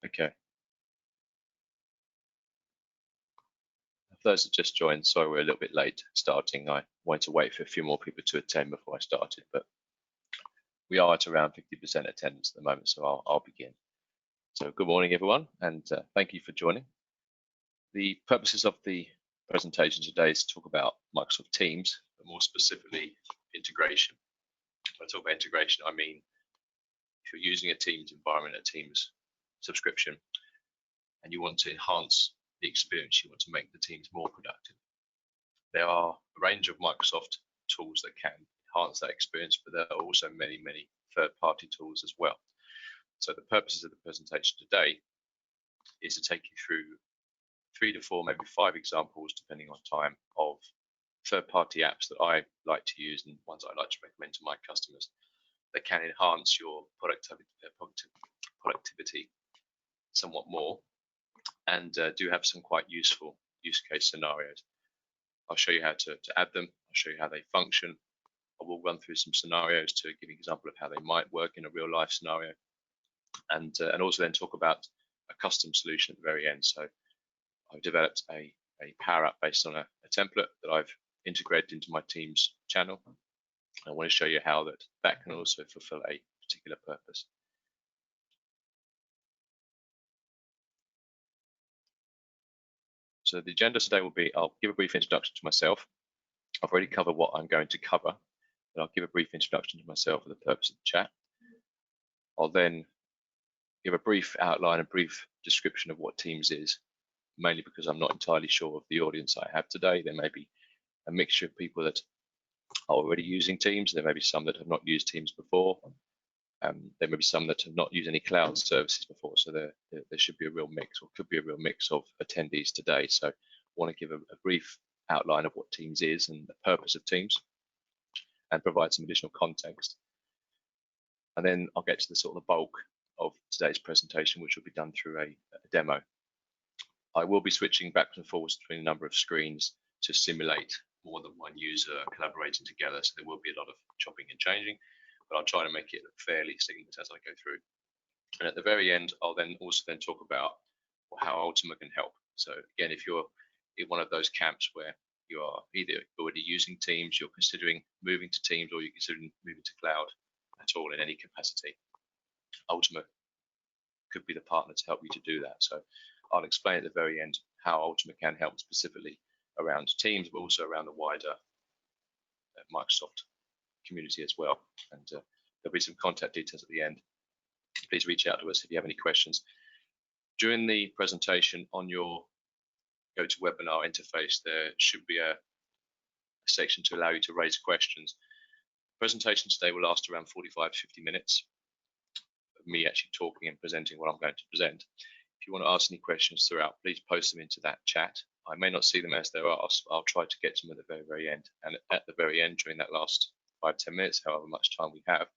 Okay. For those that just joined, sorry we're a little bit late starting. I wanted to wait for a few more people to attend before I started, but we are at around 50% attendance at the moment, so I'll begin. So good morning, everyone, and thank you for joining. The purposes of the presentation today is to talk about Microsoft Teams, but more specifically integration. When I talk about integration, I mean if you're using a Teams environment, a Teams subscription, and you want to enhance the experience, you want to make the teams more productive. There are a range of Microsoft tools that can enhance that experience, but there are also many, many third-party tools as well. So the purposes of the presentation today is to take you through 3 to 4, maybe 5 examples, depending on time, of third-party apps that I like to use and ones I like to recommend to my customers that can enhance your productivity somewhat more, and do have some quite useful use case scenarios. I'll show you how to add them. I'll show you how they function. I will run through some scenarios to give you an example of how they might work in a real life scenario, and also then talk about a custom solution at the very end. So I've developed a Power App based on a template that I've integrated into my Teams channel. I want to show you how that can also fulfill a particular purpose. So the agenda today will be, I'll give a brief introduction to myself. I've already covered what I'm going to cover, but I'll give a brief introduction to myself for the purpose of the chat. I'll then give a brief outline, a brief description of what Teams is, mainly because I'm not entirely sure of the audience I have today. There may be a mixture of people that are already using Teams. There may be some that have not used Teams before. There may be some that have not used any cloud services before, so there should be a real mix, or could be a real mix of attendees today. So I want to give a brief outline of what Teams is and the purpose of Teams, and provide some additional context. And then I'll get to the sort of the bulk of today's presentation, which will be done through a demo. I will be switching back and forwards between a number of screens to simulate more than one user collaborating together, so there will be a lot of chopping and changing, but I'll try to make it fairly seamless as I go through. And at the very end, I'll then also talk about how Ultima can help. So again, if you're in one of those camps where you are either already using Teams, you're considering moving to Teams, or you're considering moving to cloud at all in any capacity, Ultima could be the partner to help you to do that. So I'll explain at the very end how Ultima can help specifically around Teams, but also around the wider Microsoft community as well. And there'll be some contact details at the end. Please reach out to us if you have any questions. During the presentation, on your GoToWebinar interface, there should be a section to allow you to raise questions. The presentation today will last around 45 to 50 minutes of me actually talking and presenting what I'm going to present. If you want to ask any questions throughout, please post them into that chat. I may not see them as they're asked. I'll try to get to them at the very, very end. And at the very end, during that last 5 to 10 minutes, however much time we have,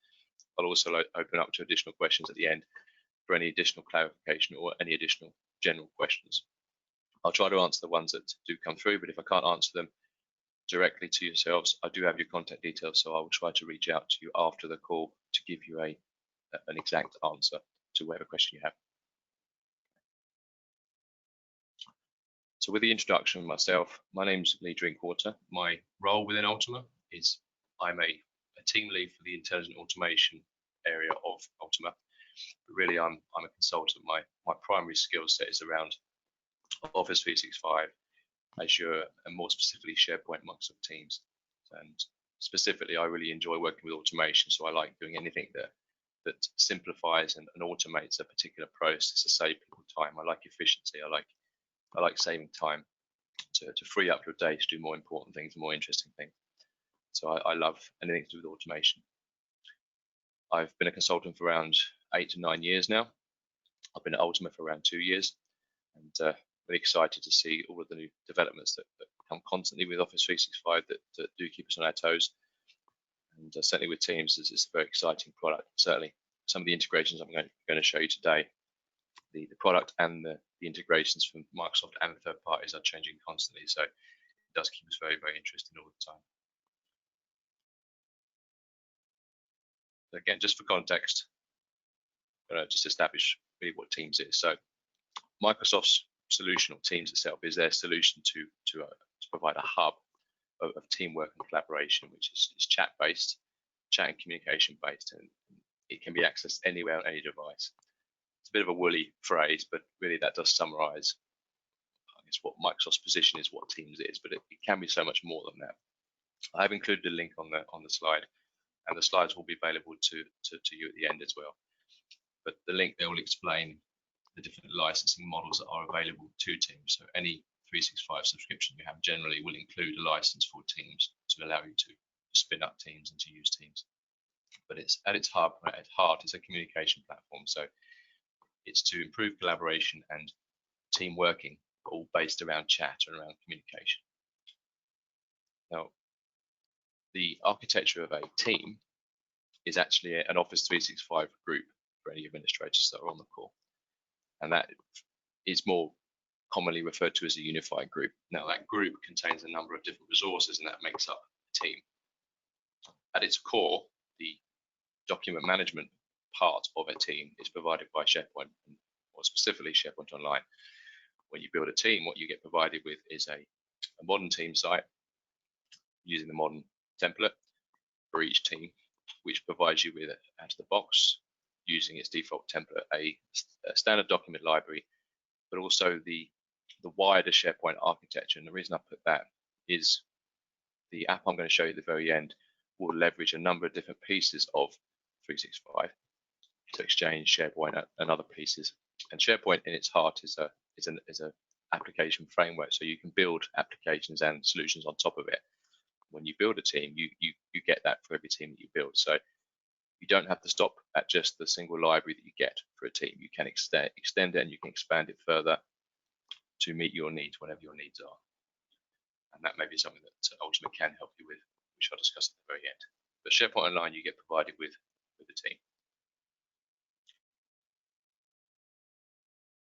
I'll also open up to additional questions at the end for any additional clarification or any additional general questions. I'll try to answer the ones that do come through, but if I can't answer them directly to yourselves, I do have your contact details, so I will try to reach out to you after the call to give you an exact answer to whatever question you have. So with the introduction of myself, my name's Lee Drinkwater. My role within Ultima is I'm a team lead for the intelligent automation area of Ultima. But really, I'm a consultant. My primary skill set is around Office 365, Azure, and more specifically SharePoint, Microsoft Teams. And specifically, I really enjoy working with automation, so I like doing anything that simplifies and automates a particular process to save people time. I like efficiency. I like saving time to free up your day to do more important things, more interesting things. So I love anything to do with automation. I've been a consultant for around 8 to 9 years now. I've been at Ultima for around 2 years, and really excited to see all of the new developments that come constantly with Office 365 that do keep us on our toes. And certainly with Teams, it's a very exciting product. Certainly some of the integrations I'm going to show you today, the product and the integrations from Microsoft and the third parties are changing constantly. So it does keep us very, very interested all the time. Again, just for context, just establish really what Teams is. So Microsoft's solution, or Teams itself, is their solution to provide a hub of teamwork and collaboration, which is chat-based, chat and communication-based, and it can be accessed anywhere on any device. It's a bit of a woolly phrase, but really that does summarize, I guess, what Microsoft's position is, what Teams is, but it can be so much more than that. I've included a link on the slide, and the slides will be available to you at the end as well. But the link there will explain the different licensing models that are available to Teams. So any 365 subscription you have generally will include a license for Teams to allow you to spin up Teams and to use Teams. But it's at its heart, it's a communication platform. So it's to improve collaboration and team working, all based around chat and around communication. Now, the architecture of a team is actually an Office 365 group for any administrators that are on the call. And that is more commonly referred to as a unified group. Now, that group contains a number of different resources, and that makes up a team. At its core, the document management part of a team is provided by SharePoint, or specifically SharePoint Online. When you build a team, what you get provided with is a modern team site using the modern template for each team, which provides you with, out of the box, using its default template, a standard document library, but also the wider SharePoint architecture. And the reason I put that is the app I'm going to show you at the very end will leverage a number of different pieces of 365 to Exchange, SharePoint, and other pieces. And SharePoint, in its heart, is a application framework, so you can build applications and solutions on top of it. When you build a team, you get that for every team that you build. So you don't have to stop at just the single library that you get for a team. You can extend it, and you can expand it further to meet your needs, whatever your needs are. And that may be something that Ultimate can help you with, which I'll discuss at the very end. But SharePoint Online, you get provided with the team.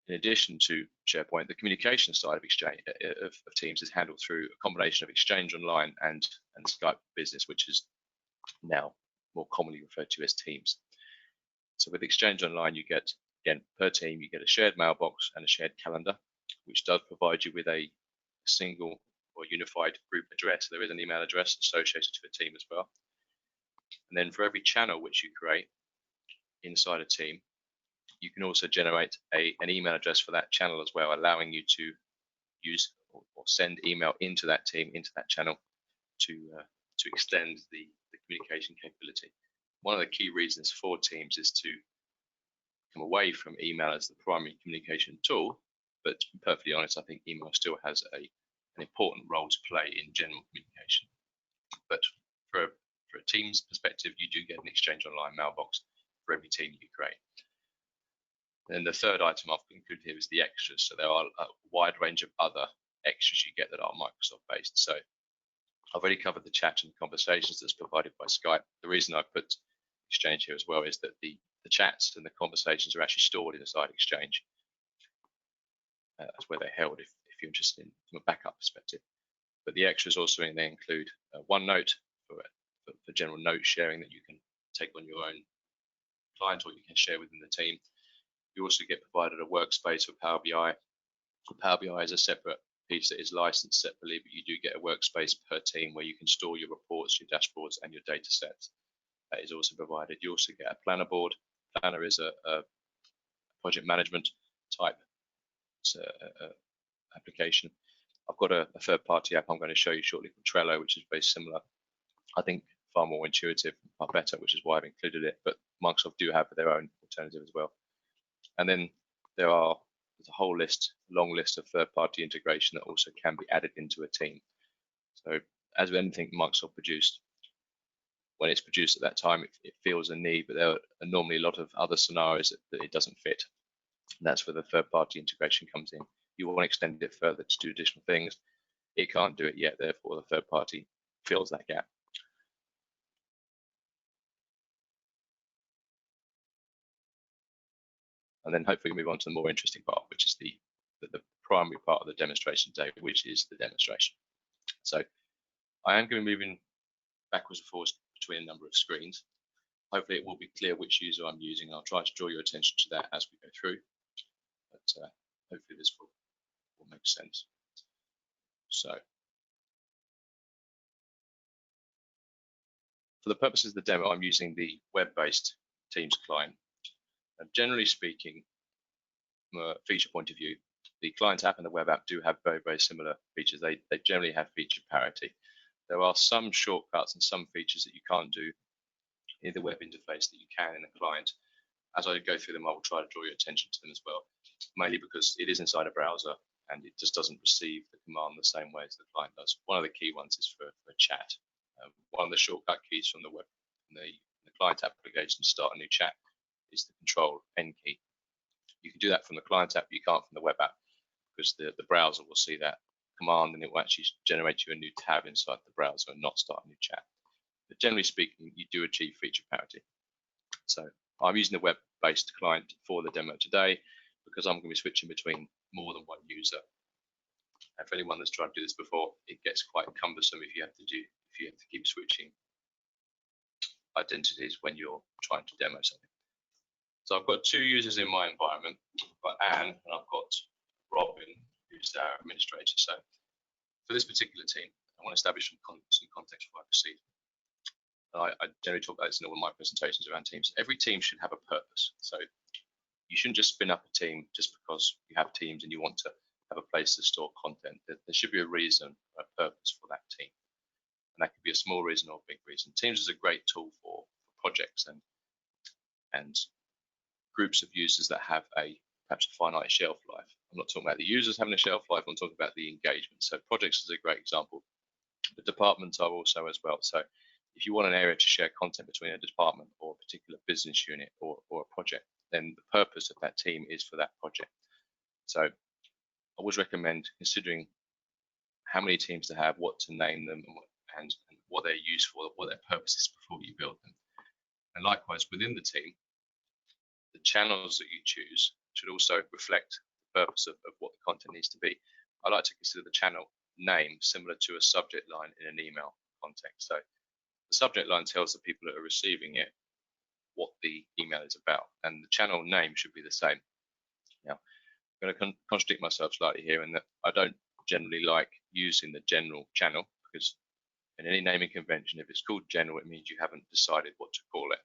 In addition to SharePoint, the communication side of Exchange of Teams is handled through a combination of Exchange Online and Skype Business, which is now more commonly referred to as Teams. So with Exchange Online, you get, again, per team, you get a shared mailbox and a shared calendar, which does provide you with a single or unified group address. There is an email address associated to a team as well. And then for every channel which you create inside a team, you can also generate an email address for that channel as well, allowing you to use or send email into that team, into that channel, to extend the communication capability. One of the key reasons for Teams is to come away from email as the primary communication tool, but to be perfectly honest, I think email still has an important role to play in general communication. But for a Teams perspective, you do get an Exchange Online mailbox for every team you create. And the third item I've included here is the extras. So there are a wide range of other extras you get that are Microsoft based. So I've already covered the chat and conversations that's provided by Skype. The reason I put Exchange here as well is that the chats and the conversations are actually stored inside Exchange. That's where they're held if you're interested in from a backup perspective. But the extras also they include OneNote for general note sharing that you can take on your own client or you can share within the team. You also get provided a workspace for PowerBI. PowerBI is a separate piece that is licensed separately, but you do get a workspace per team where you can store your reports, your dashboards, and your data sets. That is also provided. You also get a planner board. Planner is a project management type application. I've got a third-party app I'm going to show you shortly from Trello, which is very similar. I think far more intuitive, far better, which is why I've included it. But Microsoft do have their own alternative as well. And then there's a whole long list of third-party integration that also can be added into a team. So as with anything Microsoft produced, when it's produced at that time, it feels a need, but there are normally a lot of other scenarios that it doesn't fit. And that's where the third-party integration comes in. You want to extend it further to do additional things. It can't do it yet, therefore the third party fills that gap. And then hopefully we move on to the more interesting part, which is the primary part of the demonstration today, which is the demonstration. So I am going to be moving backwards and forwards between a number of screens. Hopefully it will be clear which user I'm using. I'll try to draw your attention to that as we go through, but hopefully this will make sense. So for the purposes of the demo, I'm using the web-based Teams client. And generally speaking, from a feature point of view, the client app and the web app do have very, very similar features. They generally have feature parity. There are some shortcuts and some features that you can't do in the web interface that you can in the client. As I go through them, I will try to draw your attention to them as well, mainly because it is inside a browser and it just doesn't receive the command the same way as the client does. One of the key ones is for chat. One of the shortcut keys from the web, the client application to start a new chat is the Control N key. You can do that from the client app, but you can't from the web app, because the browser will see that command and it will actually generate you a new tab inside the browser and not start a new chat. But generally speaking, you do achieve feature parity. So I'm using the web-based client for the demo today because I'm going to be switching between more than one user. And for anyone that's tried to do this before, it gets quite cumbersome if you have to keep switching identities when you're trying to demo something. So I've got two users in my environment. I've got Anne and I've got Robin, who's our administrator. So for this particular team, I want to establish some context before I proceed. I generally talk about this in all of my presentations around teams. Every team should have a purpose. So you shouldn't just spin up a team just because you have teams and you want to have a place to store content. There should be a reason, a purpose for that team. And that could be a small reason or a big reason. Teams is a great tool for projects and groups of users that have perhaps a finite shelf life. I'm not talking about the users having a shelf life, I'm talking about the engagement. So projects is a great example. The departments are also as well. So if you want an area to share content between a department or a particular business unit or a project, then the purpose of that team is for that project. So I always recommend considering how many teams to have, what to name them, and what they're used for, what their purpose is before you build them. And likewise, within the team, the channels that you choose should also reflect the purpose of what the content needs to be. I like to consider the channel name similar to a subject line in an email context. So the subject line tells the people that are receiving it what the email is about, and the channel name should be the same. Now, I'm going to contradict myself slightly here in that I don't generally like using the general channel, because in any naming convention, if it's called general, it means you haven't decided what to call it.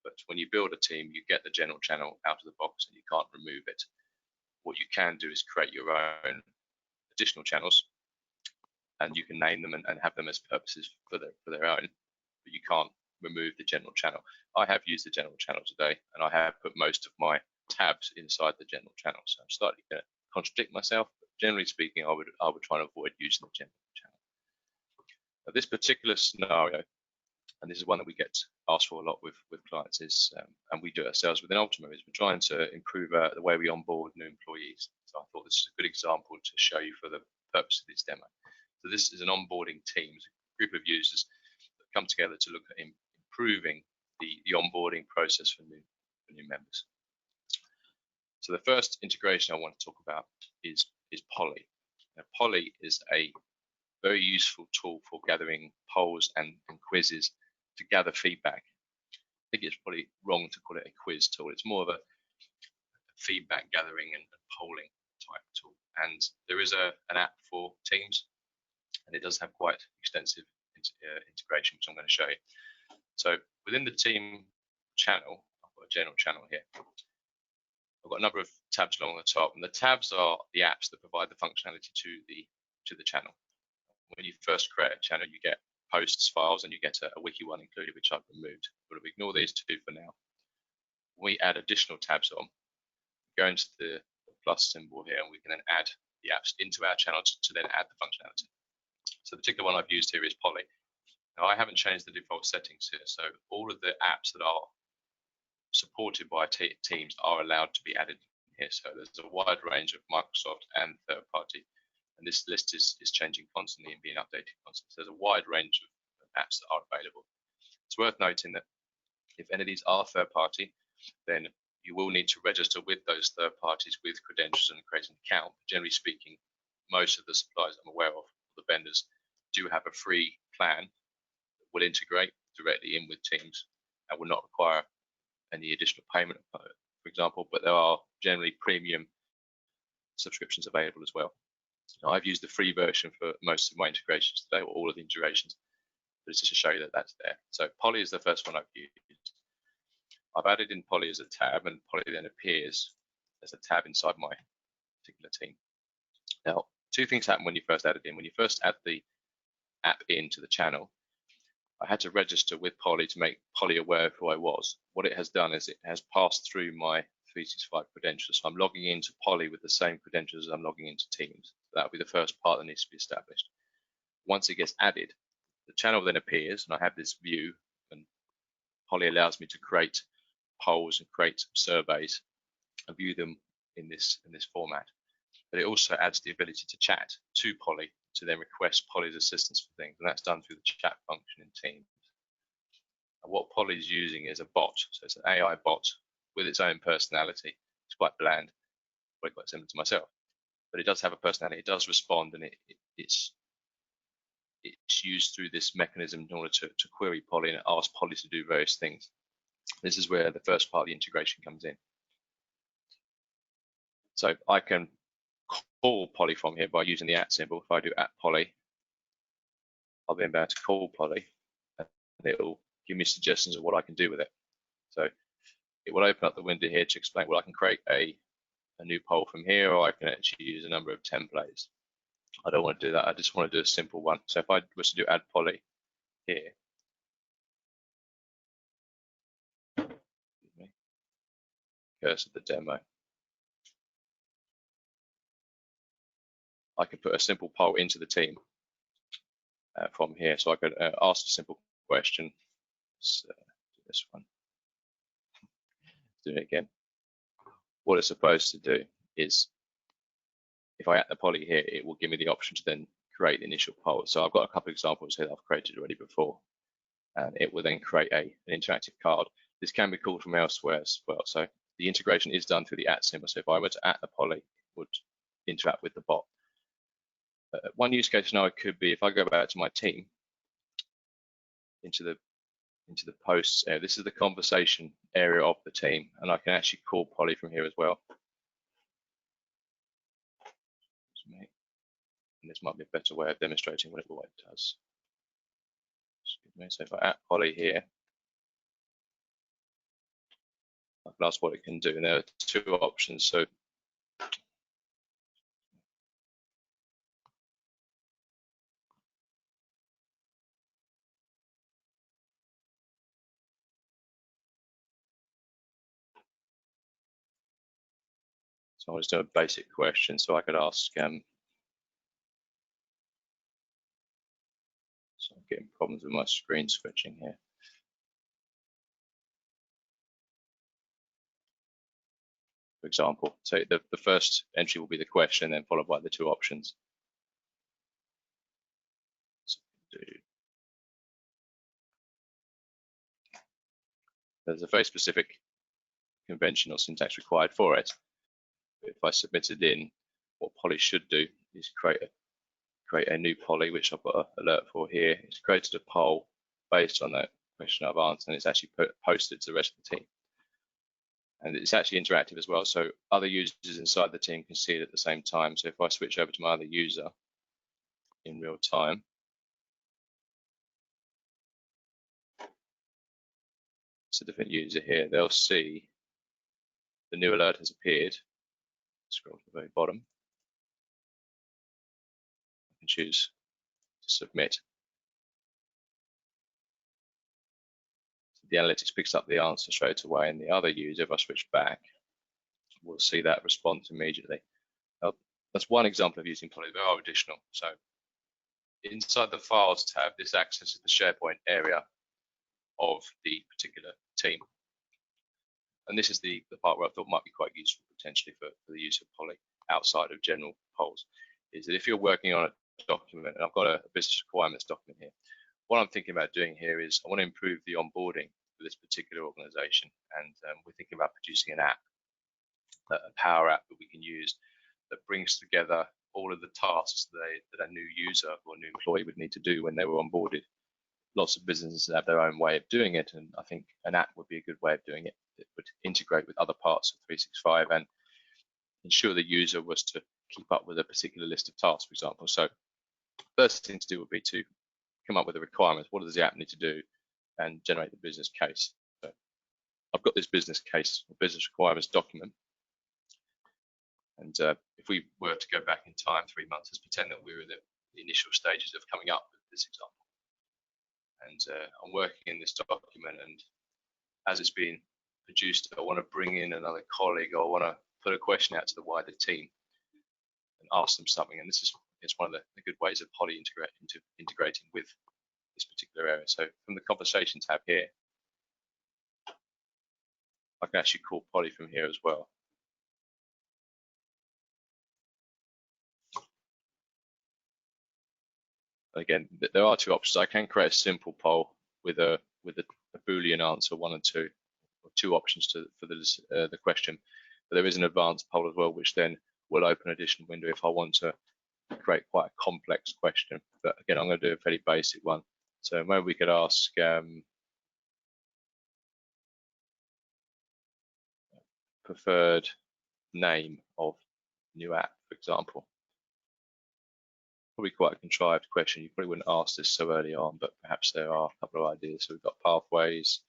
But when you build a team, you get the general channel out of the box and you can't remove it. What you can do is create your own additional channels, and you can name them and have them as purposes for their own, but you can't remove the general channel. I have used the general channel today, and I have put most of my tabs inside the general channel. So I'm slightly going to contradict myself, but generally speaking, I would try and avoid using the general channel. Now, this particular scenario, and this is one that we get asked for a lot with clients, is, and we do it ourselves within Ultima, is we're trying to improve the way we onboard new employees. So I thought this is a good example to show you for the purpose of this demo. So this is an onboarding team, a group of users that come together to look at improving the onboarding process for new members. So the first integration I want to talk about is Polly. Now, Polly is a very useful tool for gathering polls and quizzes to gather feedback. I think it's probably wrong to call it a quiz tool. It's more of a feedback gathering and polling type tool. And there is an app for Teams, and it does have quite extensive integration, which I'm going to show you. So within the team channel, I've got a general channel here. I've got a number of tabs along the top, and the tabs are the apps that provide the functionality to the channel. When you first create a channel, you get posts, files, and you get a wiki one included, which I've removed. But we'll ignore these two for now. When we add additional tabs on, go into the plus symbol here, and we can then add the apps into our channel to then add the functionality. So the particular one I've used here is Polly. Now, I haven't changed the default settings here, so all of the apps that are supported by Teams are allowed to be added here. So there's a wide range of Microsoft and third party, and this list is changing constantly and being updated constantly. So there's a wide range of apps that are available. It's worth noting that if any of these are third party, then you will need to register with those third parties with credentials and create an account. Generally speaking, most of the suppliers I'm aware of, the vendors, do have a free plan that will integrate directly in with Teams. and will not require any additional payment, for example, but there are generally premium subscriptions available as well. Now, I've used the free version for most of my integrations today, or all of the integrations, but it's just to show you that that's there. So Poly is the first one I've used. I've added in Poly as a tab, and Poly then appears as a tab inside my particular team. Now, two things happen when you first add it in. When you first add the app into the channel, I had to register with Poly to make Poly aware of who I was. What it has done is it has passed through my 365 credentials. So I'm logging into Poly with the same credentials as I'm logging into Teams. That will be the first part that needs to be established. Once it gets added, the channel then appears, and I have this view, and Poly allows me to create polls and create surveys and view them in this format. But it also adds the ability to chat to Poly to then request Poly's assistance for things, and that's done through the chat function in Teams. And what Poly is using is a bot, so it's an AI bot with its own personality. It's quite bland, quite similar to myself, but it does have a personality. It does respond, and it's used through this mechanism in order to query Poly and ask Poly to do various things. This is where the first part of the integration comes in. So I can call Poly from here by using the @ symbol. If I do @Poly, I'll then be able to call Poly, and it will give me suggestions of what I can do with it. So it will open up the window here to explain, well, I can create a new poll from here, or I can actually use a number of templates. I don't want to do that. I just want to do a simple one. So if I was to do add Poly here, cursor the demo, I could put a simple poll into the team from here. So I could ask a simple question. Let's do this one. Do it again. What it's supposed to do is, if I add the Poly here, it will give me the option to then create the initial poll. So I've got a couple of examples here that I've created already before, and it will then create an interactive card. This can be called from elsewhere as well. So the integration is done through the @ symbol. So if I were to @ the Poly, it would interact with the bot. One use case now it could be, if I go back to my team, into the posts area, this is the conversation area of the team, and I can actually call Poly from here as well. And this might be a better way of demonstrating what it does. Excuse me. So if I @ Poly here, I can ask what it can do, and there are two options. So I'll just do a basic question. So I could ask, so I'm getting problems with my screen switching here. For example, so the first entry will be the question, then followed by the two options. So there's a very specific conventional syntax required for it. If I submit it in, what Poly should do is create a new Poly, which I've got an alert for here. It's created a poll based on that question I've answered, and it's actually posted to the rest of the team. And it's actually interactive as well, so other users inside the team can see it at the same time. So if I switch over to my other user in real time, it's a different user here, they'll see the new alert has appeared. Scroll to the very bottom. I can choose to submit. The analytics picks up the answer straight away, and the other user, if I switch back, will see that response immediately. Now, that's one example of using Poly. There are additional. So inside the Files tab, this accesses the SharePoint area of the particular team. And this is the part where I thought might be quite useful potentially for the use of Poly outside of general polls, is that if you're working on a document, and I've got a business requirements document here, what I'm thinking about doing here is I want to improve the onboarding for this particular organization, and we're thinking about producing an app, a Power App that we can use that brings together all of the tasks that a new user or a new employee would need to do when they were onboarded. lots of businesses have their own way of doing it, and I think an app would be a good way of doing it. It would integrate with other parts of 365 and ensure the user was to keep up with a particular list of tasks, for example. So first thing to do would be to come up with the requirements. What does the app need to do, and generate the business case. So I've got this business case or business requirements document, and if we were to go back in time 3 months, let's pretend that we were in the initial stages of coming up with this example. And I'm working in this document, and as it's being produced, I want to bring in another colleague, or I want to put a question out to the wider team and ask them something. And this is one of the good ways of Poly integrating with this particular area. So from the conversation tab here, I can actually call Poly from here as well. Again, there are two options. I can create a simple poll with a Boolean answer, 1 and 2, or 2 options for the question. But there is an advanced poll as well, which then will open an additional window if I want to create quite a complex question. But again, I'm going to do a fairly basic one. So maybe we could ask preferred name of new app, for example. Probably quite a contrived question. You probably wouldn't ask this so early on, but perhaps there are a couple of ideas. So we've got pathways,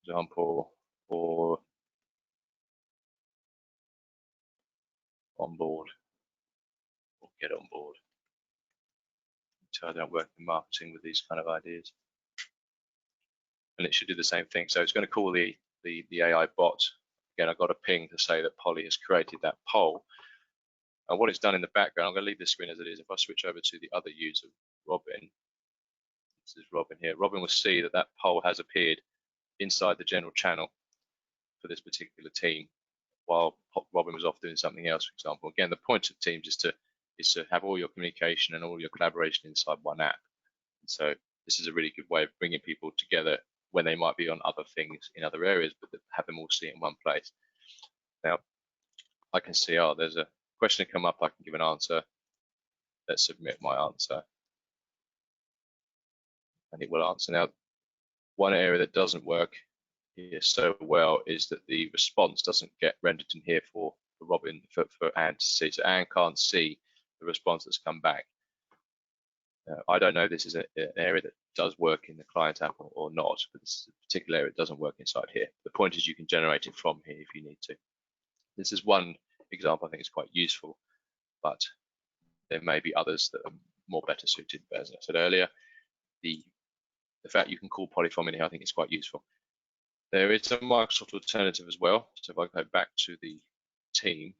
for example, or on board, or get on board. So I don't work in marketing with these kind of ideas. And it should do the same thing. So it's going to call the AI bot. Again, I got a ping to say that Poly has created that poll. And what it's done in the background, I'm going to leave this screen as it is. If I switch over to the other user, Robin, this is Robin here. Robin will see that that poll has appeared inside the general channel for this particular team, while Robin was off doing something else, for example. Again, the point of Teams is to have all your communication and all your collaboration inside one app. And so this is a really good way of bringing people together when they might be on other things in other areas, but have them all see it in one place. Now, I can see, oh, there's a question come up, I can give an answer. Let's submit my answer. And it will answer. Now, one area that doesn't work here so well is that the response doesn't get rendered in here for Robin, for Anne to see. So Anne can't see the response that's come back. I don't know if this is an area that does work in the client app or not, but this is a particular area that doesn't work inside here. The point is you can generate it from here if you need to. This is one example I think is quite useful, but there may be others that are more better suited. But as I said earlier, the fact you can call Poly from in here I think is quite useful. There is a Microsoft alternative as well. So if I go back to the team,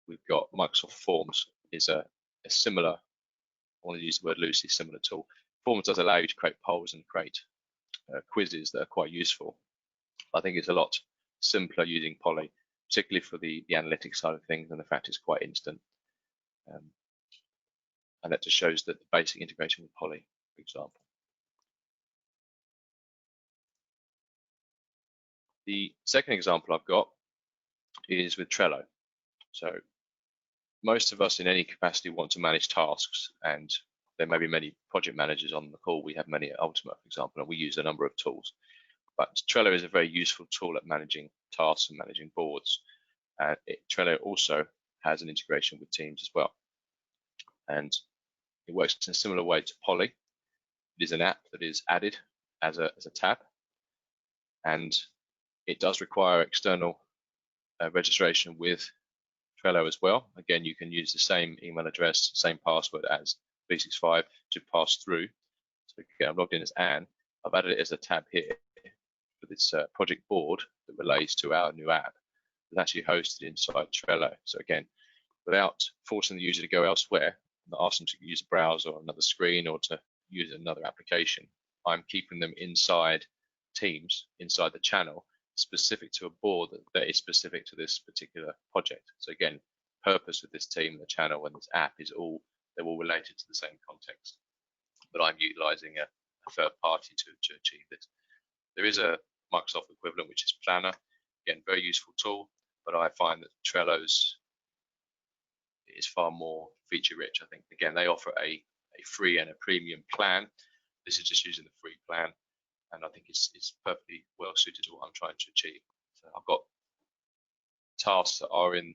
we've got Microsoft Forms is a similar, I want to use the word loosely, similar tool. Forms does allow you to create polls and create quizzes that are quite useful. I think it's a lot simpler using Poly, particularly for the analytics side of things, and the fact it's quite instant. And that just shows that the basic integration with Poly, for example. The second example I've got is with Trello. So most of us in any capacity want to manage tasks, and there may be many project managers on the call. We have many at Ultima, for example, and we use a number of tools. But Trello is a very useful tool at managing tasks and managing boards. And Trello also has an integration with Teams as well. And it works in a similar way to Poly. It is an app that is added as a tab, and it does require external registration with Trello as well. Again, you can use the same email address, same password as 365 to pass through. So again, I'm logged in as Anne. I've added it as a tab here for this project board that relates to our new app. It's actually hosted inside Trello. So again, without forcing the user to go elsewhere, not asking them to use a browser or another screen or to use another application, I'm keeping them inside Teams, inside the channel, specific to a board that is specific to this particular project. So again, purpose of this team, the channel, and this app is they're all related to the same context. But I'm utilizing a third party to achieve this. There is a Microsoft equivalent, which is Planner. Again, very useful tool, but I find that Trello's is far more feature rich. I think, again, they offer a a free and a premium plan. This is just using the free plan, and I think it's perfectly well suited to what I'm trying to achieve. So I've got tasks that are in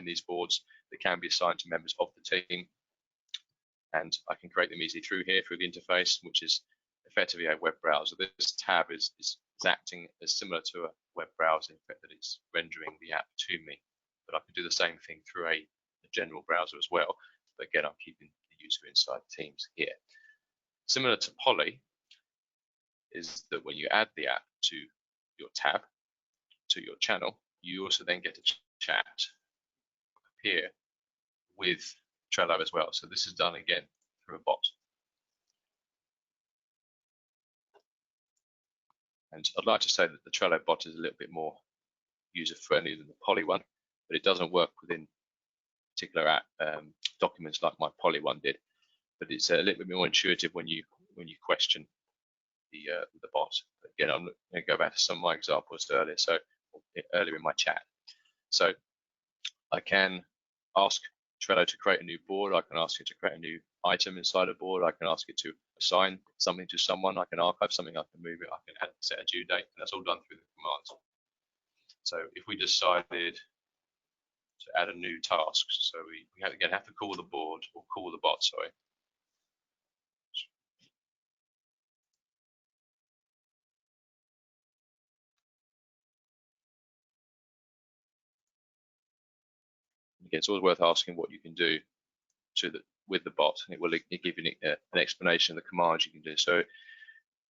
these boards that can be assigned to members of the team, and I can create them easily through here, through the interface, which is effectively a web browser. This tab is acting as similar to a web browser in fact that it's rendering the app to me, but I can do the same thing through a general browser as well. But again, I'm keeping the user inside Teams here. Similar to Poly is that when you add the app to your tab, to your channel, you also then get a chat appear with Trello as well. So this is done again through a bot. And I'd like to say that the Trello bot is a little bit more user-friendly than the Poly one, but it doesn't work within particular app documents like my Poly one did. But it's a little bit more intuitive when you question the bot. Again, I'm going to go back to some of my examples earlier in my chat. So I can ask Trello to create a new board. I can ask it to create a new item inside a board. I can ask it to assign something to someone. I can archive something. I can move it. I can set a due date, and that's all done through the commands. So if we decided to add a new task, so we again have to call the board or call the bot. Sorry. Again, it's always worth asking what you can do with the bot, and it will give you an explanation of the commands you can do. So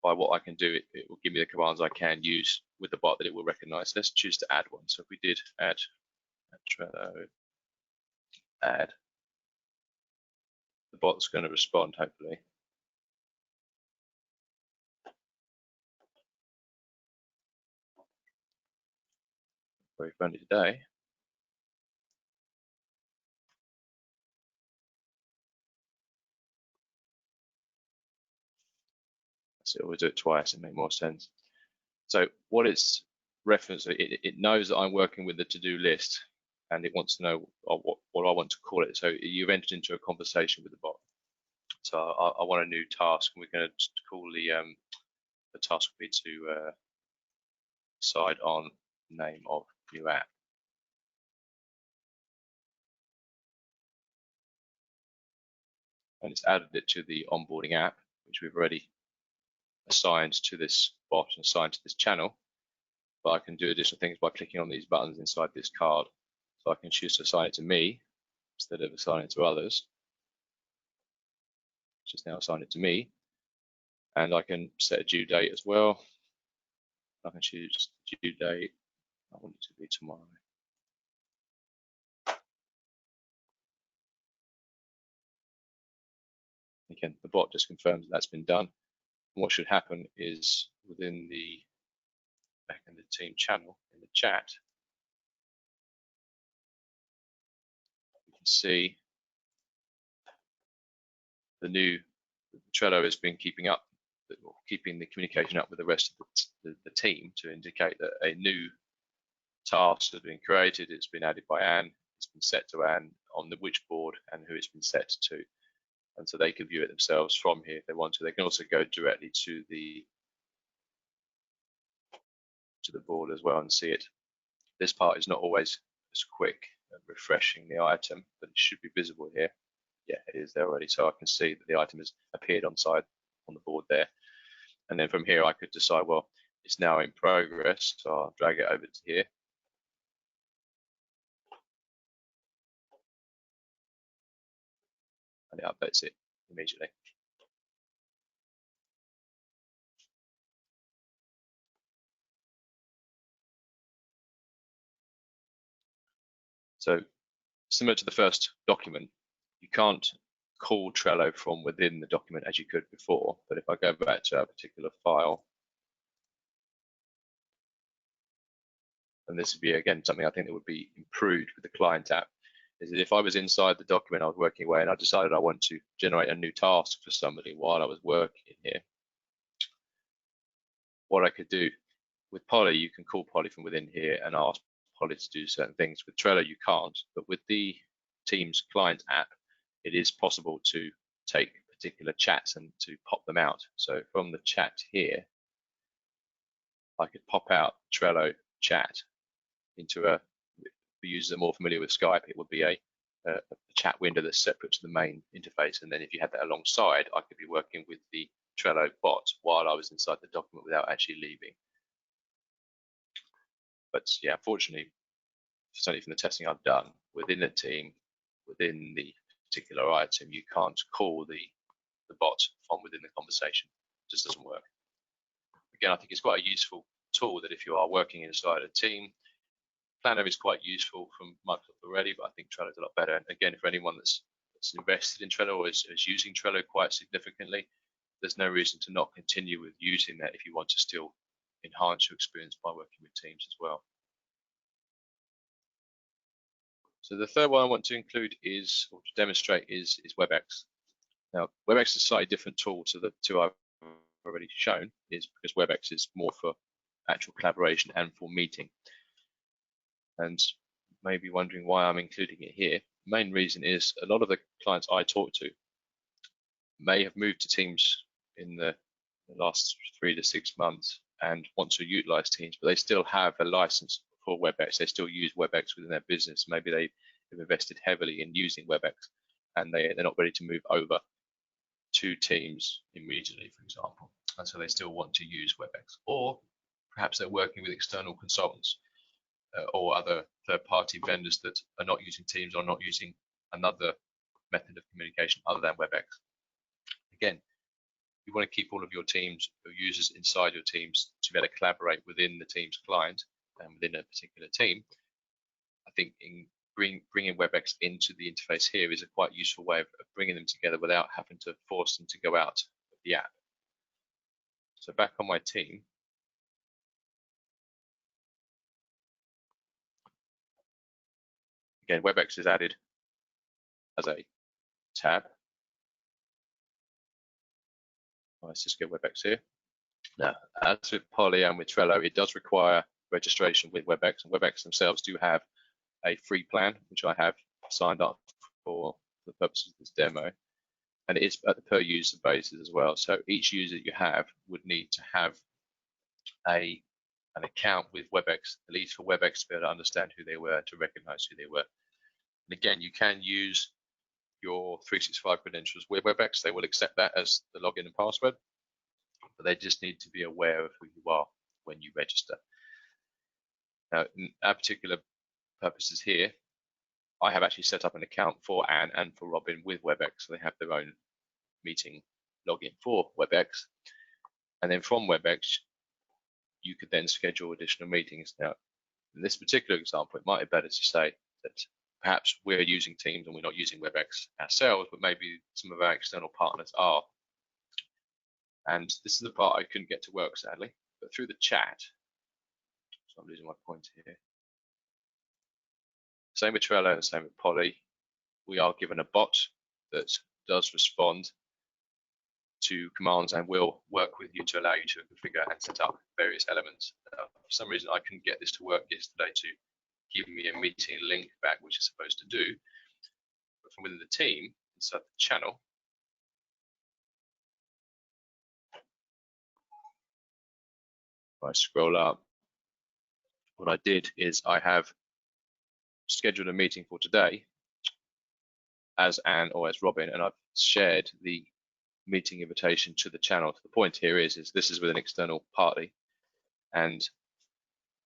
by what I can do, it will give me the commands I can use with the bot that it will recognize. Let's choose to add one. So if we did add Trello, add, the bot's going to respond, hopefully. Very friendly today. So we'll do it twice and make more sense. So what it's referenced, it knows that I'm working with the to-do list, and it wants to know what I want to call it. So you've entered into a conversation with the bot. So I want a new task, and we're going to call the task will be to decide on name of new app. And it's added it to the onboarding app, which we've already assigned to this bot and assigned to this channel. But I can do additional things by clicking on these buttons inside this card. So I can choose to assign it to me instead of assigning it to others. Just now assign it to me. And I can set a due date as well. I can choose due date. I want it to be tomorrow. Again, the bot just confirms that's been done. And what should happen is within the back in the team channel in the chat, you can see the new Trello has been keeping the communication up with the rest of the team to indicate that a new task has been created. It's been added by Anne. It's been set to Anne on the Whiteboard and who it's been set to. And so they can view it themselves from here if they want to. They can also go directly to the board as well and see it. This part is not always as quick at refreshing the item, but it should be visible here. Yeah, it is there already. So I can see that the item has appeared on the board there. And then from here, I could decide, well, it's now in progress. So I'll drag it over to here. And it updates it immediately. So similar to the first document, you can't call Trello from within the document as you could before. But if I go back to our particular file, and this would be, again, something I think that would be improved with the client app, is that if I was inside the document I was working away and I decided I want to generate a new task for somebody while I was working here, what I could do with Poly, you can call Poly from within here and ask Poly to do certain things. With Trello, you can't, but with the Teams client app, it is possible to take particular chats and to pop them out. So from the chat here, I could pop out Trello chat into a, for users that are more familiar with Skype, it would be a chat window that's separate to the main interface. And then if you had that alongside, I could be working with the Trello bot while I was inside the document without actually leaving. But yeah, unfortunately, certainly from the testing I've done, within the team, within the particular item, you can't call the bot from within the conversation. It just doesn't work. Again, I think it's quite a useful tool that if you are working inside a team, Planner is quite useful from Microsoft already, but I think Trello is a lot better. And again, for anyone that's invested in Trello or is using Trello quite significantly, there's no reason to not continue with using that if you want to still enhance your experience by working with teams as well. So the third one I want to include is, or to demonstrate, is WebEx. Now, WebEx is a slightly different tool to the two I've already shown, is because WebEx is more for actual collaboration and for meeting. And maybe wondering why I'm including it here. The main reason is a lot of the clients I talk to may have moved to Teams in the last 3 to 6 months and want to utilize Teams, but they still have a license for WebEx. They still use WebEx within their business. Maybe they have invested heavily in using WebEx and they're not ready to move over to Teams immediately, for example. And so they still want to use WebEx. Or perhaps they're working with external consultants or other third-party vendors that are not using Teams or not using another method of communication other than WebEx. Again, you want to keep all of your teams, your users inside your teams to be able to collaborate within the Teams client and within a particular team. I think in bringing WebEx into the interface here is a quite useful way of bringing them together without having to force them to go out of the app. So back on my team, again, WebEx is added as a tab. My Cisco WebEx here. Now, as with Poly and with Trello, it does require registration with WebEx, and WebEx themselves do have a free plan, which I have signed up for the purposes of this demo, and it is at the per user basis as well. So each user you have would need to have an account with WebEx, at least for WebEx to be able to understand who they were, to recognize who they were. And again, you can use your 365 credentials with WebEx. They will accept that as the login and password, but they just need to be aware of who you are when you register. Now, in our particular purposes here, I have actually set up an account for Anne and for Robin with WebEx, so they have their own meeting login for WebEx. And then from WebEx, you could then schedule additional meetings. Now, in this particular example, it might be better to say that perhaps we're using Teams and we're not using WebEx ourselves, but maybe some of our external partners are. And this is the part I couldn't get to work, sadly, but through the chat, so I'm losing my point here. Same with Trello and same with Poly, we are given a bot that does respond to commands and will work with you to allow you to configure and set up various elements. For some reason, I couldn't get this to work yesterday to give me a meeting link back, which it's supposed to do. But from within the team, inside the channel, if I scroll up, what I did is I have scheduled a meeting for today as Anne or as Robin, and I've shared the meeting invitation to the channel. The point here is this is with an external party, and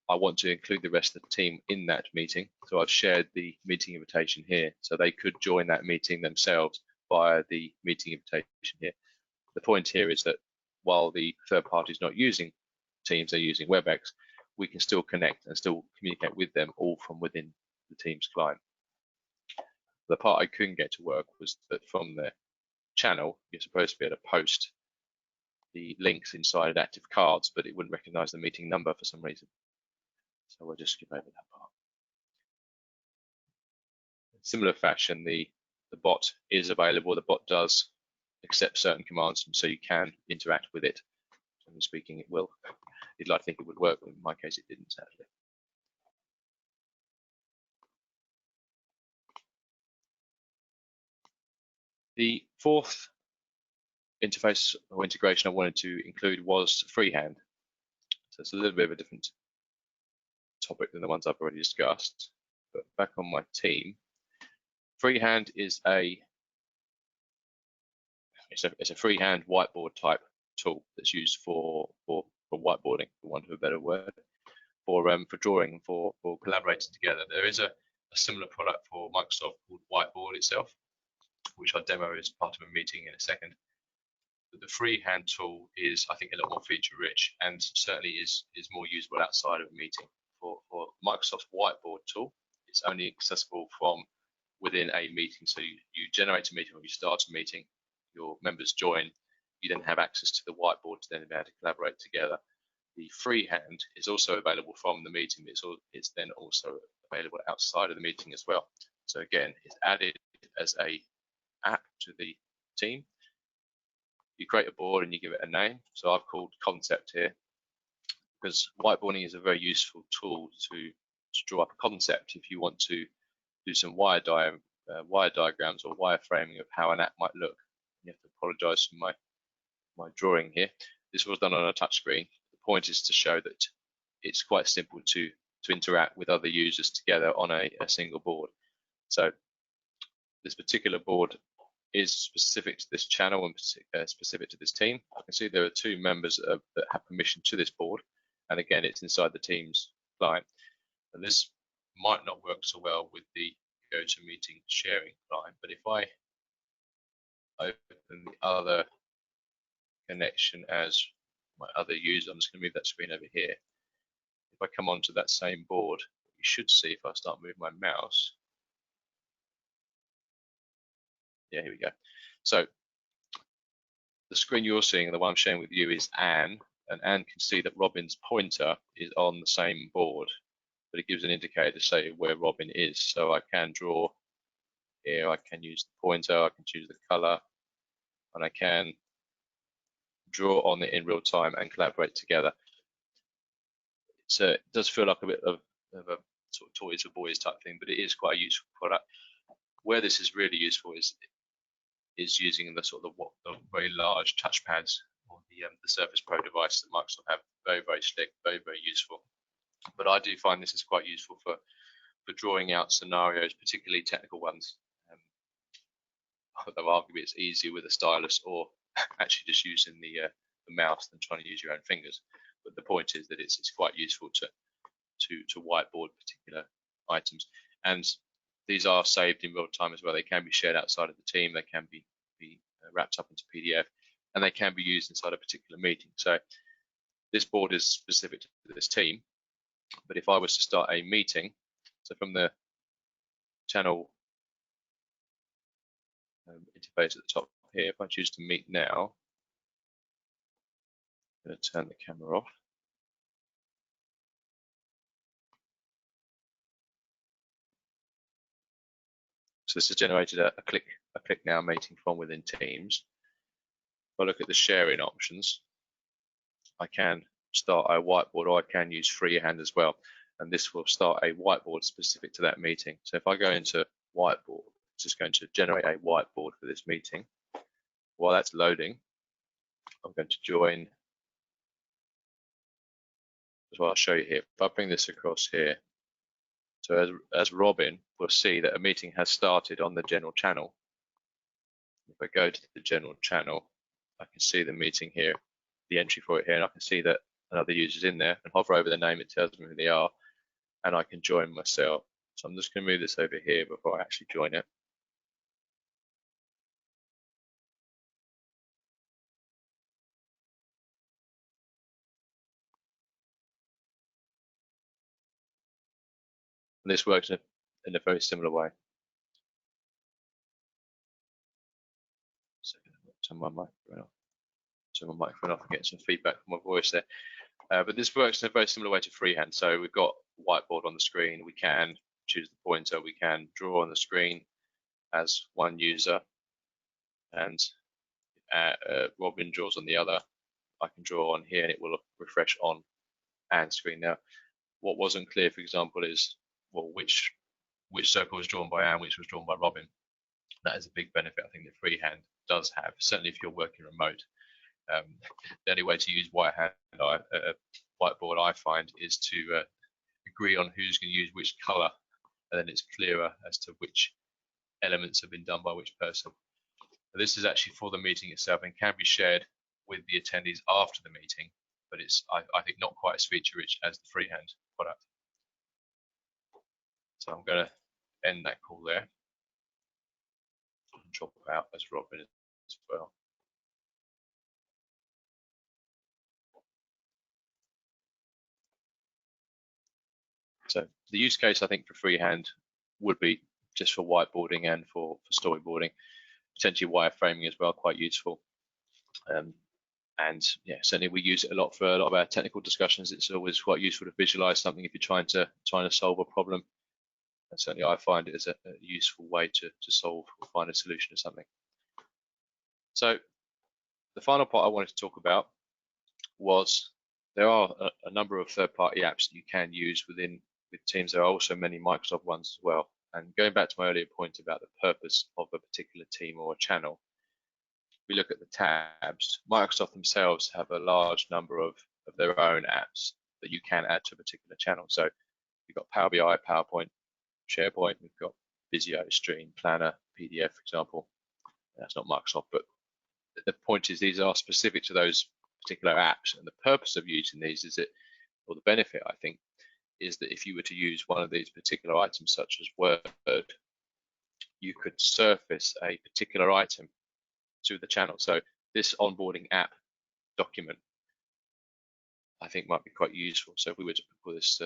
I want to include the rest of the team in that meeting. So I've shared the meeting invitation here, so they could join that meeting themselves via the meeting invitation here. The point here is that while the third party is not using Teams, they're using WebEx, we can still connect and still communicate with them all from within the Teams client. The part I couldn't get to work was that from the channel, you're supposed to be able to post the links inside active cards, but it wouldn't recognize the meeting number for some reason. So we'll just skip over that part. In similar fashion, the bot is available. The bot does accept certain commands, and so you can interact with it. Generally speaking, it will. You'd like to think it would work, but in my case, it didn't, sadly. The fourth interface or integration I wanted to include was Freehand. So it's a little bit of a different topic than the ones I've already discussed. But back on my team, Freehand is it's a freehand whiteboard type tool that's used for whiteboarding, for want of a better word, for drawing, for collaborating together. There is a similar product for Microsoft called Whiteboard itself, which I'll demo as part of a meeting in a second. But the freehand tool is, I think, a lot more feature rich and certainly is more usable outside of a meeting. For Microsoft's Whiteboard tool, it's only accessible from within a meeting. So you generate a meeting or you start a meeting, your members join, you then have access to the whiteboard to then be able to collaborate together. The freehand is also available from the meeting, but it's then also available outside of the meeting as well. So again, it's added as a app to the team. You create a board and you give it a name. So I've called concept here because whiteboarding is a very useful tool to draw up a concept if you want to do some wire diagrams or wireframing of how an app might look. You have to apologize for my drawing here. This was done on a touch screen. The point is to show that it's quite simple to interact with other users together on a single board. So this particular board is specific to this channel and specific to this team. I can see there are two members that have permission to this board, and again, it's inside the Teams client. And this might not work so well with the GoToMeeting sharing client, but if I open the other connection as my other user, I'm just going to move that screen over here. If I come onto that same board, you should see if I start moving my mouse. Yeah, here we go. So the screen you're seeing, the one I'm sharing with you, is Anne, and Anne can see that Robin's pointer is on the same board, but it gives an indicator to say where Robin is. So I can draw here, I can use the pointer, I can choose the color, and I can draw on it in real time and collaborate together. So it does feel like a bit of a sort of toys for boys type thing, but it is quite a useful product. Where this is really useful is using the sort of the very large touchpads on the Surface Pro device that Microsoft have. Very, very slick, very, very useful. But I do find this is quite useful for drawing out scenarios, particularly technical ones. Although arguably it's easier with a stylus or actually just using the mouse than trying to use your own fingers. But the point is that it's quite useful to whiteboard particular items, and these are saved in real time as well. They can be shared outside of the team. They can be wrapped up into PDF, and they can be used inside a particular meeting. So this board is specific to this team. But if I was to start a meeting, so from the channel interface at the top here, if I choose to meet now, I'm going to turn the camera off. So this has generated a click now meeting from within Teams. If I look at the sharing options, I can start a whiteboard, or I can use freehand as well, and this will start a whiteboard specific to that meeting. So if I go into whiteboard, it's just going to generate a whiteboard for this meeting. While that's loading, I'm going to join. As well, I'll show you here. If I bring this across here, so as Robin will see that a meeting has started on the general channel. If I go to the general channel, I can see the meeting here, the entry for it here, and I can see that another user's in there, and hover over the name, it tells me who they are, and I can join myself. So I'm just going to move this over here before I actually join it. And this works in a very similar way. So turn my microphone off and get some feedback from my voice there. But this works in a very similar way to freehand. So we've got whiteboard on the screen. We can choose the pointer. We can draw on the screen as one user, and Robin draws on the other. I can draw on here, and it will refresh on Anne's screen. Now, what wasn't clear, for example, is which circle was drawn by Anne, which was drawn by Robin. That is a big benefit, I think, that freehand does have, certainly if you're working remote. The only way to use Whiteboard, I find, is to agree on who's going to use which color, and then it's clearer as to which elements have been done by which person. This is actually for the meeting itself and can be shared with the attendees after the meeting, but it's, I think, not quite as feature-rich as the Freehand product. So I'm going to end that call there and drop out as Robin as well. So the use case, I think, for Freehand would be just for whiteboarding and for storyboarding, potentially wireframing as well, quite useful. And yeah, certainly we use it a lot for a lot of our technical discussions. It's always quite useful to visualize something if you're trying to solve a problem. And certainly I find it as a useful way to solve or find a solution to something. So the final part I wanted to talk about was there are a number of third-party apps that you can use with Teams. There are also many Microsoft ones as well. And going back to my earlier point about the purpose of a particular team or a channel, we look at the tabs. Microsoft themselves have a large number of their own apps that you can add to a particular channel. So we've got PowerBI, PowerPoint, SharePoint, we've got Visio, Stream, Planner, PDF, for example. That's not Microsoft, but the point is these are specific to those particular apps. And the purpose of using these is that, or the benefit, I think, is that if you were to use one of these particular items, such as Word, you could surface a particular item to the channel. So this onboarding app document, I think, might be quite useful. So if we were to call this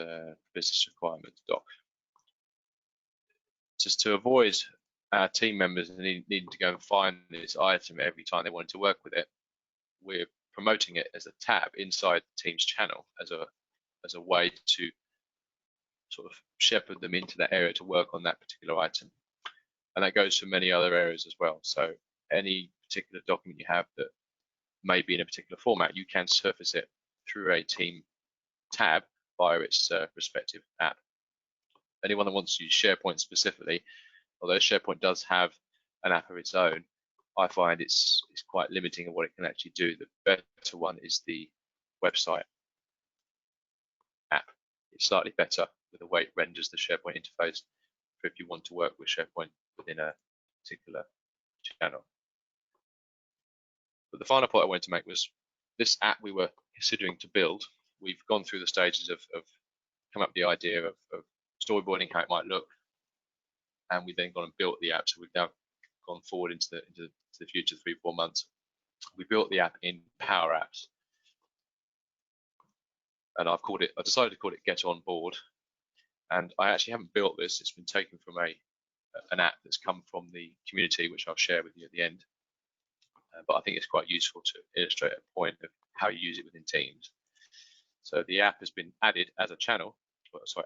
business requirements doc, just to avoid our team members needing to go and find this item every time they wanted to work with it, we're promoting it as a tab inside the Teams channel as a way to sort of shepherd them into that area to work on that particular item. And that goes for many other areas as well. So any particular document you have that may be in a particular format, you can surface it through a team tab via its respective app. Anyone that wants to use SharePoint specifically, although SharePoint does have an app of its own, I find it's quite limiting in what it can actually do. The better one is the website app. It's slightly better with the way it renders the SharePoint interface for if you want to work with SharePoint within a particular channel. But the final point I wanted to make was this app we were considering to build. We've gone through the stages of come up with the idea of storyboarding how it might look, and we then gone and built the app. So we've now gone forward into the future 3-4 months. We built the app in PowerApps, and I decided to call it Get On Board. And I actually haven't built this. It's been taken from an app that's come from the community, which I'll share with you at the end. But I think it's quite useful to illustrate a point of how you use it within Teams. So the app has been added as a channel,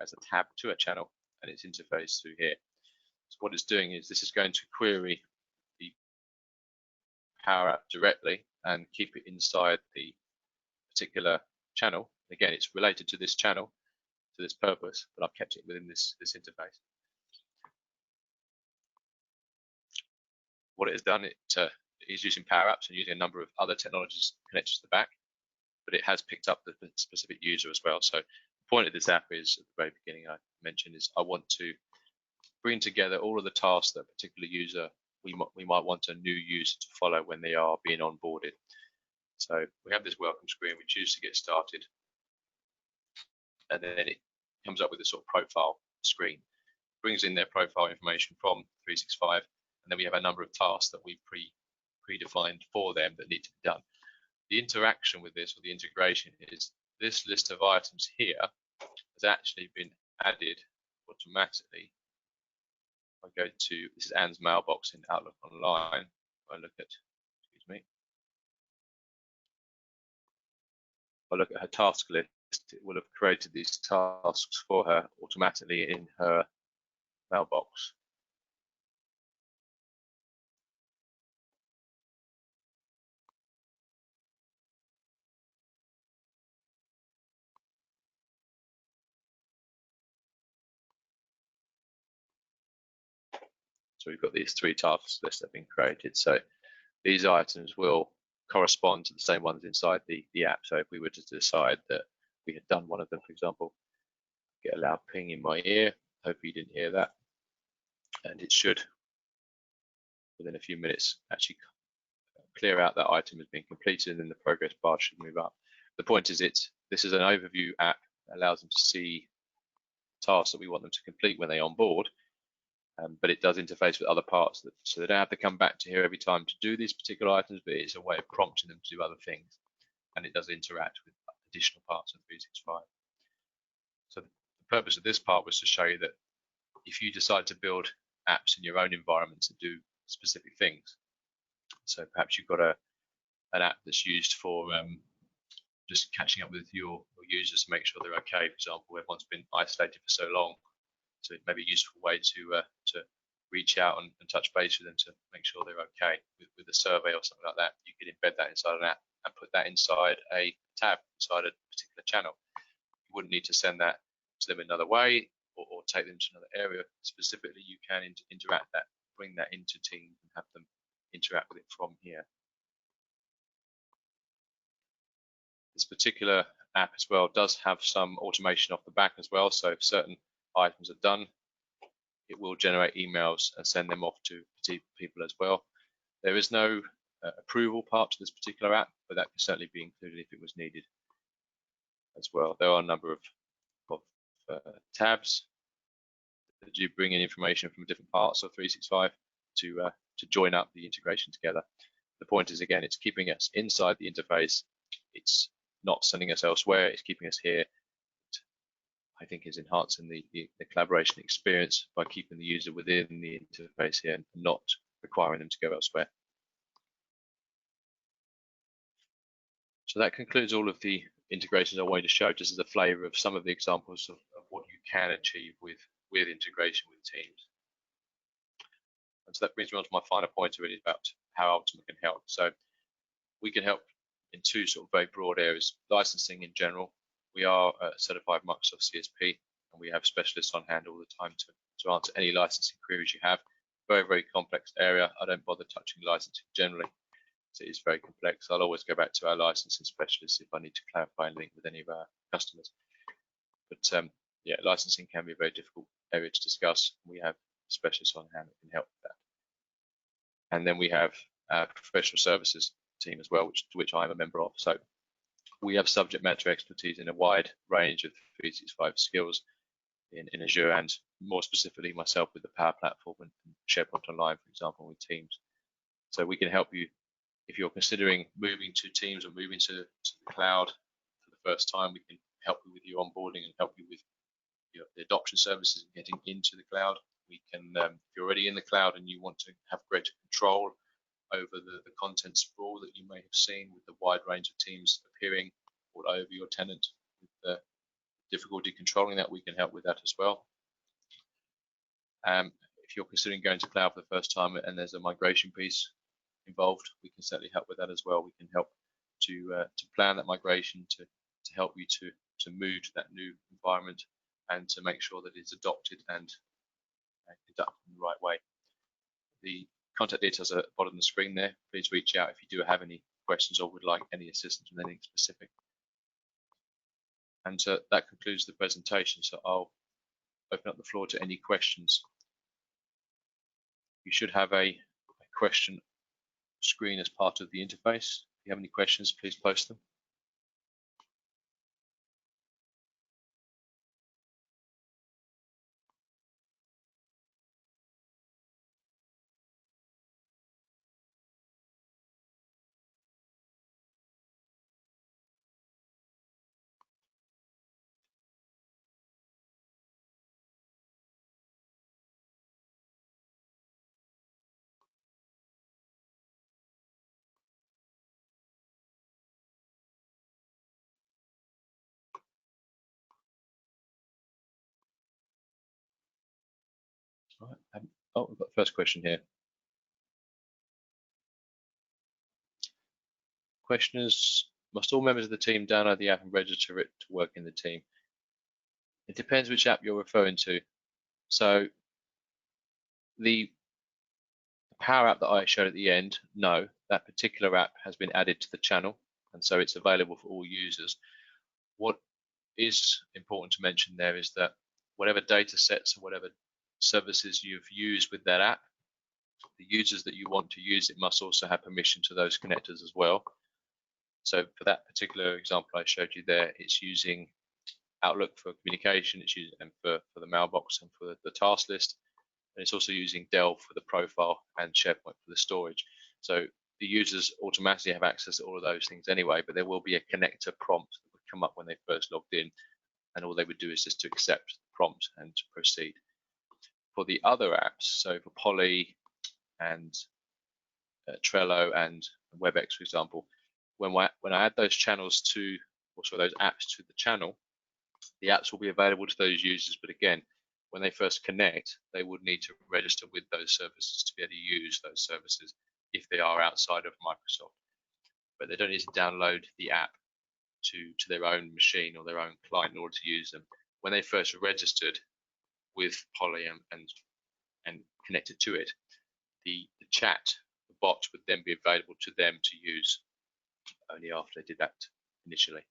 as a tab to a channel, and it's interfaced through here. So what it's doing is this is going to query the Power App directly and keep it inside the particular channel. Again, it's related to this channel, to this purpose, but I've kept it within this interface. What it has done, it is using PowerApps and using a number of other technologies connected to the back, but it has picked up the specific user as well. So the point of this app is, at the very beginning I mentioned, is I want to bring together all of the tasks that a particular user, we might want a new user to follow when they are being onboarded. So we have this welcome screen, we choose to get started, and then it comes up with a sort of profile screen, brings in their profile information from 365, and then we have a number of tasks that we've predefined for them that need to be done. The interaction with this, or the integration, is this list of items here has actually been added automatically. I go to, this is Anne's mailbox in Outlook Online. I look at, I look at her task list, it will have created these tasks for her automatically in her mailbox. So we've got these 3 tasks lists that have been created. So these items will correspond to the same ones inside the app. So if we were to decide that we had done one of them, for example, get a loud ping in my ear. Hope you didn't hear that. And it should, within a few minutes, actually clear out that item has been completed, and then the progress bar should move up. The point is, this is an overview app that allows them to see tasks that we want them to complete when they onboard, but it does interface with other parts, so they don't have to come back to here every time to do these particular items, but it's a way of prompting them to do other things, and it does interact with additional parts of 365. So the purpose of this part was to show you that if you decide to build apps in your own environment to do specific things, so perhaps you've got an app that's used for just catching up with your users to make sure they're okay. For example, everyone's been isolated for so long, so it may be a useful way to reach out and touch base with them to make sure they're okay with a survey or something like that. You could embed that inside an app and put that inside a tab inside a particular channel. You wouldn't need to send that to them another way or take them to another area. Specifically, you can interact that, bring that into Teams and have them interact with it from here. This particular app as well does have some automation off the back as well. So if certain items are done, it will generate emails and send them off to people as well. There is no approval part to this particular app, but that can certainly be included if it was needed as well. There are a number of tabs that do bring in information from different parts of 365 to join up the integration together. The point is, again, it's keeping us inside the interface. It's not sending us elsewhere. It's keeping us here. I think is enhancing the collaboration experience by keeping the user within the interface here and not requiring them to go elsewhere. So that concludes all of the integrations I wanted to show, just as a flavor of some of the examples of what you can achieve with integration with Teams. And so that brings me on to my final point really about how Ultima can help. So we can help in two sort of very broad areas. Licensing in general. We are a certified Microsoft CSP, and we have specialists on hand all the time to answer any licensing queries you have. Very, very complex area. I don't bother touching licensing generally, so it is very complex. I'll always go back to our licensing specialists if I need to clarify anything with any of our customers. But yeah, licensing can be a very difficult area to discuss. We have specialists on hand that can help with that. And then we have our professional services team as well, to which I'm a member of. So we have subject matter expertise in a wide range of 365 skills in Azure, and more specifically myself with the Power Platform and SharePoint Online, for example, with Teams. So we can help you if you're considering moving to Teams or moving to the cloud for the first time. We can help you with your onboarding and help you with the adoption services and getting into the cloud. We can, if you're already in the cloud and you want to have greater control over the content sprawl that you may have seen with the wide range of teams appearing all over your tenant, with the difficulty controlling that, we can help with that as well. If you're considering going to cloud for the first time and there's a migration piece involved, we can certainly help with that as well. We can help to plan that migration, to help you to move to that new environment and to make sure that it's adopted and conducted in the right way. The contact details are at the bottom of the screen there. Please reach out if you do have any questions or would like any assistance with anything specific. And that concludes the presentation. So I'll open up the floor to any questions. You should have a question screen as part of the interface. If you have any questions, please post them. Right. Oh, we've got the first question here. Question is, must all members of the team download the app and register it to work in the team? It depends which app you're referring to. So the Power App that I showed at the end, no, that particular app has been added to the channel, and so it's available for all users. What is important to mention there is that whatever data sets or whatever services you've used with that app, the users that you want to use it must also have permission to those connectors as well. So for that particular example I showed you there, it's using Outlook for communication, it's using them for the mailbox and for the task list, and it's also using Delve for the profile and SharePoint for the storage. So the users automatically have access to all of those things anyway, but there will be a connector prompt that would come up when they first logged in, and all they would do is just to accept the prompt and to proceed. For the other apps, so for Poly and Trello and WebEx, for example, when I add those channels to, also those apps to the channel, the apps will be available to those users, but again, when they first connect, they would need to register with those services to be able to use those services if they are outside of Microsoft. But they don't need to download the app to their own machine or their own client in order to use them. When they first registered with Poly and connected to it, the chat, the bot would then be available to them to use only after they did that initially.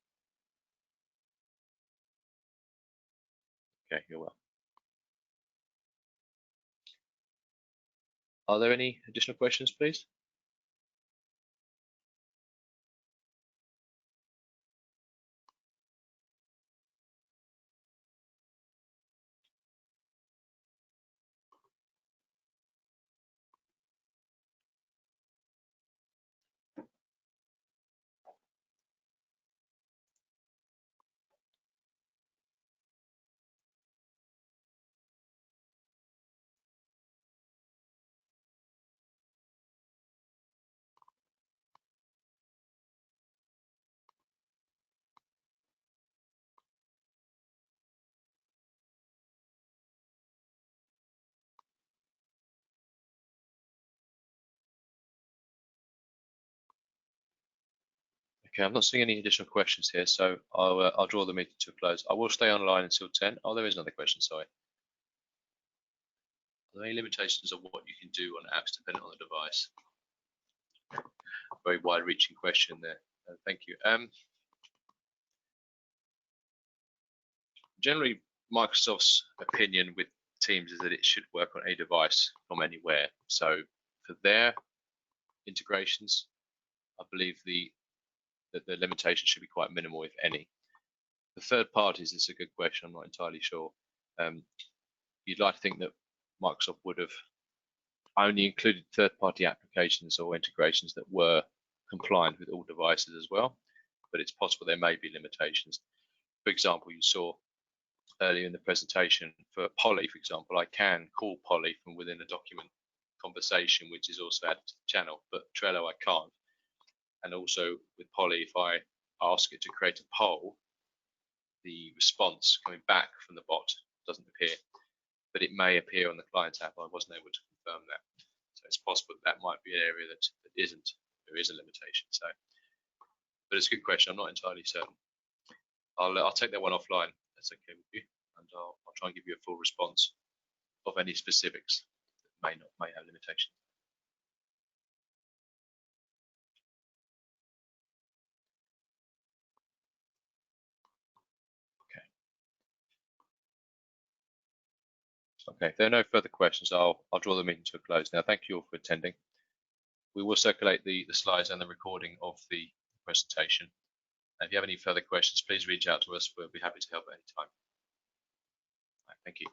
Okay, you're welcome. Are there any additional questions, please? Okay, I'm not seeing any additional questions here, so I'll draw the meeting to a close. I will stay online until 10. Oh, there is another question, sorry. Are there any limitations of what you can do on apps depending on the device? Very wide-reaching question there. Thank you. Generally, Microsoft's opinion with Teams is that it should work on a device from anywhere. So for their integrations, I believe that the limitation should be quite minimal, if any. The third parties is a good question. I'm not entirely sure. You'd like to think that Microsoft would have only included third-party applications or integrations that were compliant with all devices as well, but it's possible there may be limitations. For example, you saw earlier in the presentation for Poly, for example, I can call Poly from within a document conversation, which is also added to the channel, but Trello I can't. And also with Poly, if I ask it to create a poll, the response coming back from the bot doesn't appear, but it may appear on the client app. I wasn't able to confirm that. So it's possible that might be an area that there is a limitation. So, but it's a good question. I'm not entirely certain. I'll take that one offline. That's okay with you, and I'll try and give you a full response of any specifics that may have limitations. Okay, if there are no further questions, I'll draw the meeting to a close. Now, thank you all for attending. We will circulate the slides and the recording of the presentation. And if you have any further questions, please reach out to us. We'll be happy to help at any time. Right, thank you.